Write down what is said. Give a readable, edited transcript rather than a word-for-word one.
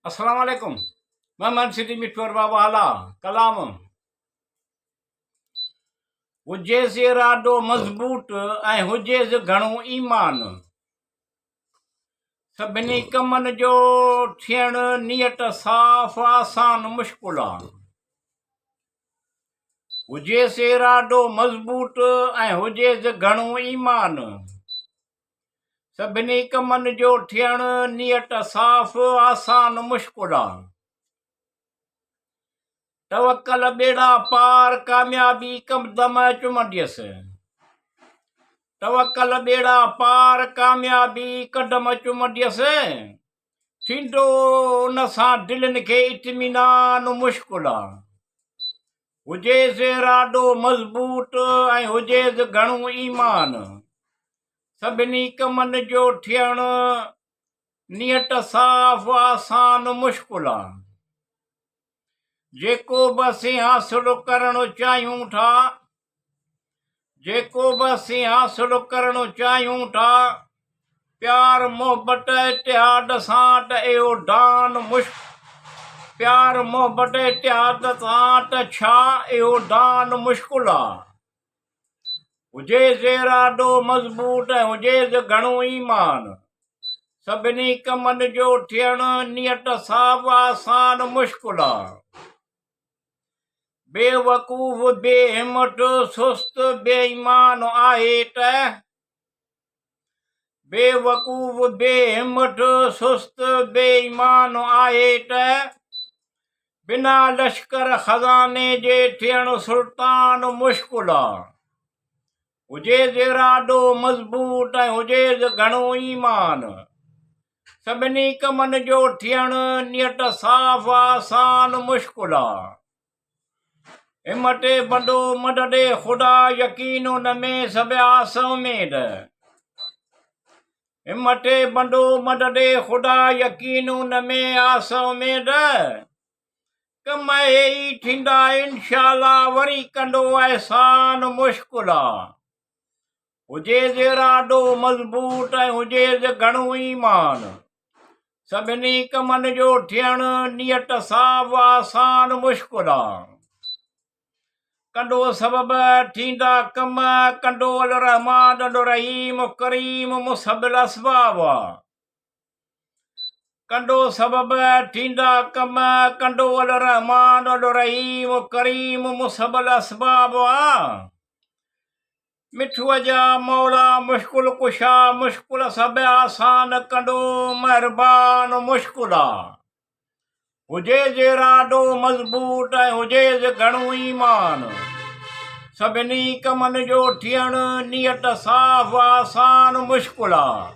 अस्सलाम वालेकुम। मैं सिटी मिठोर बाबा आला कलाम हुजेसि इरादो मज़बूत ऐं हुजेसि घणो ईमान, सभिनी कमनि जो थियणु नियत साफ़ आसान मुश्किल आहे। हुजेसि इरादो मज़बूत ऐं हुजेसि घणो ईमान, सभिनी कमनि जो थियणु नियत साफ़ आसान मुश्किल आहे। तवक्कल बेड़ा पार कामयाबी कदम चुमंदियसि, तवक्कल बेड़ा पार कामयाबी कदम चुमंदियसि, थींदो उन सां दिलनि खे इत्मीनान मुश्किल आहे। हुजेसि इरादो मज़बूत ऐं हुजेसि घणो ईमान, सभिनी कमनि जो थियणु नियत साफ़ आसान मुश्किल आहे। जेको बि असीं हासिल करणु चाहियूं था, जेको बि असीं हासिल करणु चाहियूं था, प्यार मोहबत इतिहाद सां त इहो दान प्यार मोहबत इतिहाद सां त छा इहो दान मुश्किल आहे। हुजेसि इरादो मज़बूत ऐं हुजेसि घणो ईमान, सभिनी कमनि जो थियणु नियत साफ़ आसान मुश्किल आहे। बेवकूफ़ बेहिमत सुस्त बेईमान आहे त, बेवकूफ़ बेहिमत सुस्त बेईमान आहे त, बिना लश्कर खज़ाने जे थियणु सुल्तान मुश्किल आहे। हुजेसि इरादो मज़बूत ऐं हुजेसि घणो ईमान, सभिनी कमनि जो थियणु नियत साफ़ आसान मुश्किल आहे। हिमते बंदो मददे खुदा यकीन उन में सब आस उम्मीद, हिमते बंदो मददे खुदा यकीन उन में आस उम्मीद, कम ई थींदा इंशाअल्लाह वरी कंदो एहसान मुश्किल आहे। हुजेसि इरादो मज़बूत ऐं हुजेसि घणो ईमान, सभिनी कमनि जो थियणु नियत साफ़ आसान मुश्किल आहे। कंदो सबब थींदा कम, कंदो अल रहमान अल रहीम करीम मुसबिल असबाब आहे। कंदो सबब थींदा कम, कंदो अल रहमान अल रहीम करीम मुसबिल असबाब आहे। मिठूअ जा मौला मुश्किल कुशा, मुश्किल सब आसान कंदो महिरबान मुश्किल आहे। हुजेसि इरादो मज़बूत ऐं हुजेसि घणो ईमान, सभिनी कमनि जो थियणु नियत साफ़ आसान मुश्किल आहे।